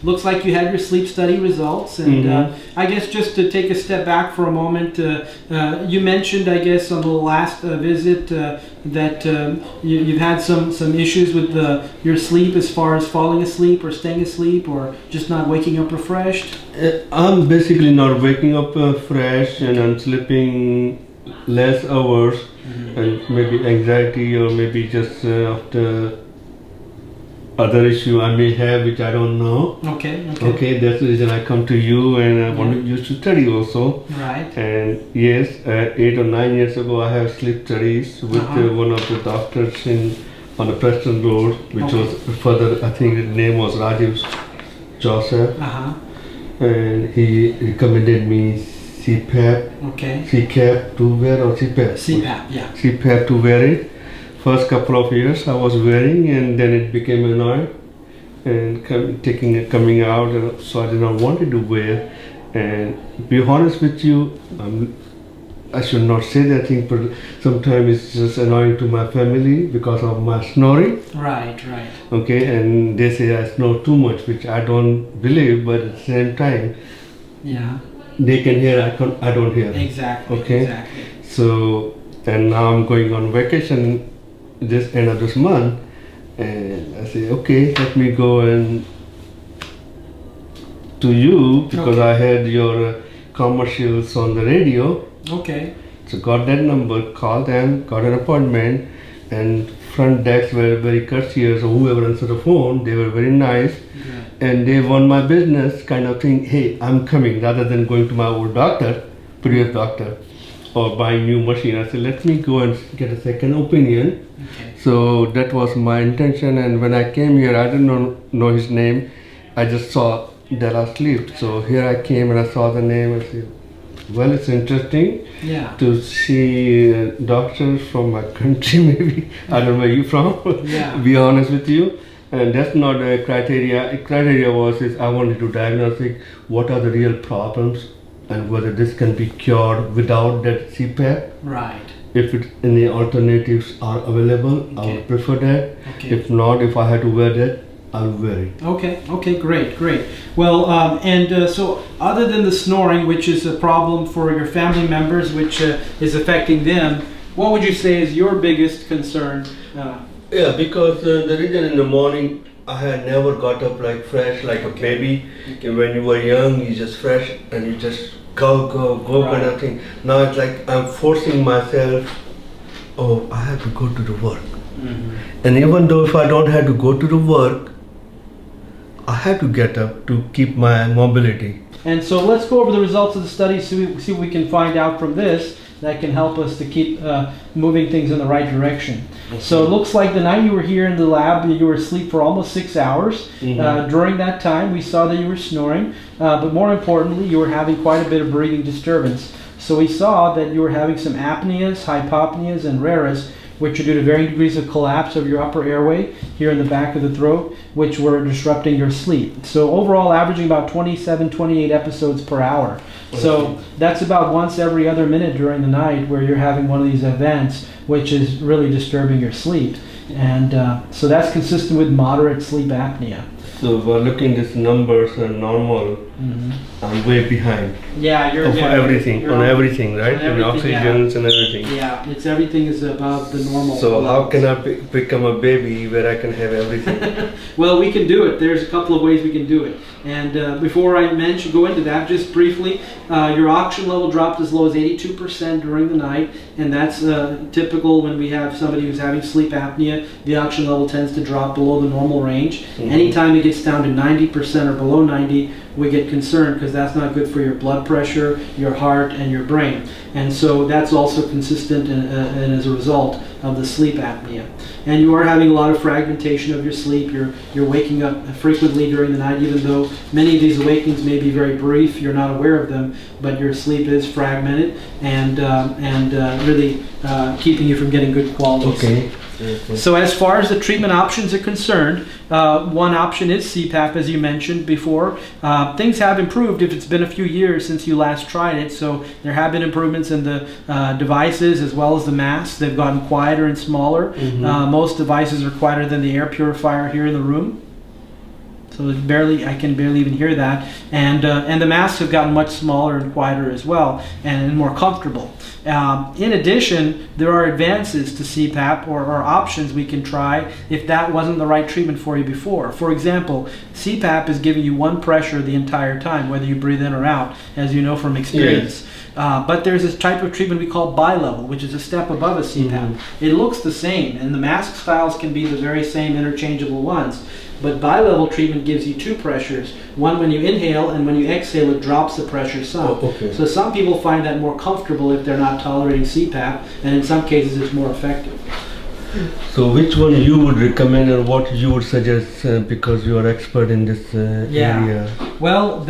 Looks like you had your sleep study results, and I guess just to take a step back for a moment, you mentioned, I guess, on the last visit that you've had some issues with your sleep as far as falling asleep or staying asleep or just not waking up refreshed. I'm basically not waking up fresh, and I'm sleeping less hours, and maybe anxiety or maybe just after other issue I may have, which I don't know. Okay, that's the reason I come to you, and I wanted you to study also. Right. And yes, 8 or 9 years ago I have sleep studies with one of the doctors on the Preston Road, which was further, I think the name was Rajiv Joseph. And he recommended me CPAP. CPAP to wear, or CPAP? CPAP, yeah. CPAP to wear it. First couple of years I was wearing, and then it became annoying and coming out, so I did not want to wear. And to be honest with you, I should not say that thing, but sometimes it's just annoying to my family because of my snoring. Right. Okay, and they say I snore too much, which I don't believe, but at the same time, they can hear, I don't hear. Exactly. Okay. Exactly. So, and now I'm going on vacation this end of this month, and I say, okay, let me go and to you because I heard your commercials on the radio. So got that number, called them, got an appointment, and front desk were very courteous, or whoever answered the phone, they were very nice, and they won my business kind of thing. Hey, I'm coming, rather than going to my old doctor, previous doctor, or buying new machine. I said, let me go and get a second opinion. So that was my intention, and when I came here, I didn't know his name. I just saw Della Sleep. So here I came and I saw the name. I said, well, it's interesting to see doctors from my country, maybe. I don't know where you're from, be honest with you. And that's not a criteria. A criteria is I wanted to diagnose what are the real problems and whether this can be cured without that CPAP. Right. If any alternatives are available, I would prefer that. If not, if I had to wear that, I'll wear it. Okay, great. Well, so other than the snoring, which is a problem for your family members, which is affecting them, what would you say is your biggest concern? Because the reason in the morning, I had never got up like fresh, like a baby. When you were young, you just fresh and you just go kind of thing. Now it's like I'm forcing myself, I have to go to the work. And even though if I don't have to go to the work, I have to get up to keep my mobility. And so let's go over the results of the study, see what we can find out from this that can help us to keep moving things in the right direction. So it looks like the night you were here in the lab, you were asleep for almost 6 hours. During that time, we saw that you were snoring, but more importantly, you were having quite a bit of breathing disturbance. So we saw that you were having some apneas, hypopneas, and raras, which are due to varying degrees of collapse of your upper airway here in the back of the throat, which were disrupting your sleep. So overall, averaging about 27, 28 episodes per hour. So that's about once every other minute during the night where you're having one of these events, which is really disturbing your sleep. And so that's consistent with moderate sleep apnea. So if we're looking at these numbers are normal, I'm way behind. Yeah, you're for everything, on everything, right? On oxygens and everything. Yeah, everything is above the normal. So how can I become a baby where I can have everything? Well, we can do it. There's a couple of ways we can do it. And before I go into that, just briefly, your oxygen level dropped as low as 82% during the night, and that's typical when we have somebody who's having sleep apnea. The oxygen level tends to drop below the normal range. Anytime it gets down to 90% or below 90, we get concerned because that's not good for your blood pressure, your heart, and your brain. And so that's also consistent and as a result of the sleep apnea. And you are having a lot of fragmentation of your sleep. You're waking up frequently during the night, even though many of these awakenings may be very brief. You're not aware of them, but your sleep is fragmented and really keeping you from getting good quality sleep. So as far as the treatment options are concerned, one option is CPAP, as you mentioned before. Things have improved if it's been a few years since you last tried it, so there have been improvements in the devices as well as the masks. They've gotten quieter and smaller. Most devices are quieter than the air purifier here in the room. So I can barely even hear that. And the masks have gotten much smaller and quieter as well, and more comfortable. In addition, there are advances to CPAP or options we can try if that wasn't the right treatment for you before. For example, CPAP is giving you one pressure the entire time, whether you breathe in or out, as you know from experience. Yes. But there's this type of treatment we call bilevel, which is a step above a CPAP. It looks the same, and the mask styles can be the very same interchangeable ones. But bilevel treatment gives you two pressures. One when you inhale, and when you exhale, it drops the pressure some. Oh, okay. So some people find that more comfortable if they're not tolerating CPAP, and in some cases it's more effective. So which one you would recommend and what you would suggest because you are expert in this area? Well,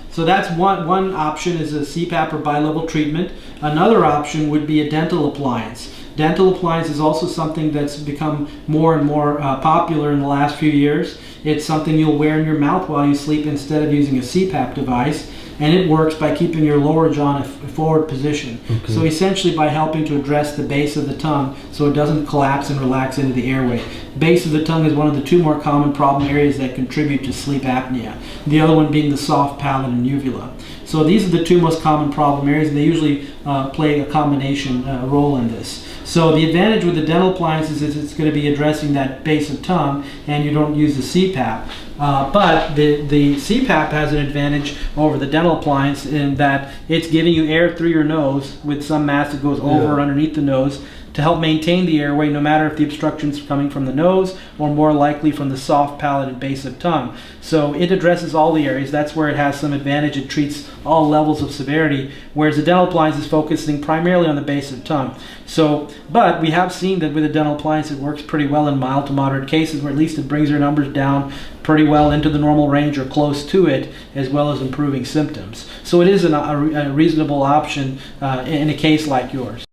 so that's one option is a CPAP or bilevel treatment. Another option would be a dental appliance. Dental appliance is also something that's become more and more popular in the last few years. It's something you'll wear in your mouth while you sleep instead of using a CPAP device, and it works by keeping your lower jaw in a forward position. Okay. So essentially by helping to address the base of the tongue so it doesn't collapse and relax into the airway. Base of the tongue is one of the two more common problem areas that contribute to sleep apnea. The other one being the soft palate and uvula. So these are the two most common problem areas, and they usually play a combination role in this. So the advantage with the dental appliances is it's going to be addressing that base of tongue, and you don't use the CPAP. But the CPAP has an advantage over the dental appliance in that it's giving you air through your nose with some mask that goes over or underneath the nose to help maintain the airway, no matter if the obstruction is coming from the nose or more likely from the soft palate and base of tongue. So it addresses all the areas. That's where it has some advantage. It treats all levels of severity, whereas the dental appliance is focusing primarily on the base of tongue. So, but we have seen that with a dental appliance it works pretty well in mild to moderate cases, where at least it brings your numbers down pretty well into the normal range or close to it, as well as improving symptoms. So it is a reasonable option in a case like yours.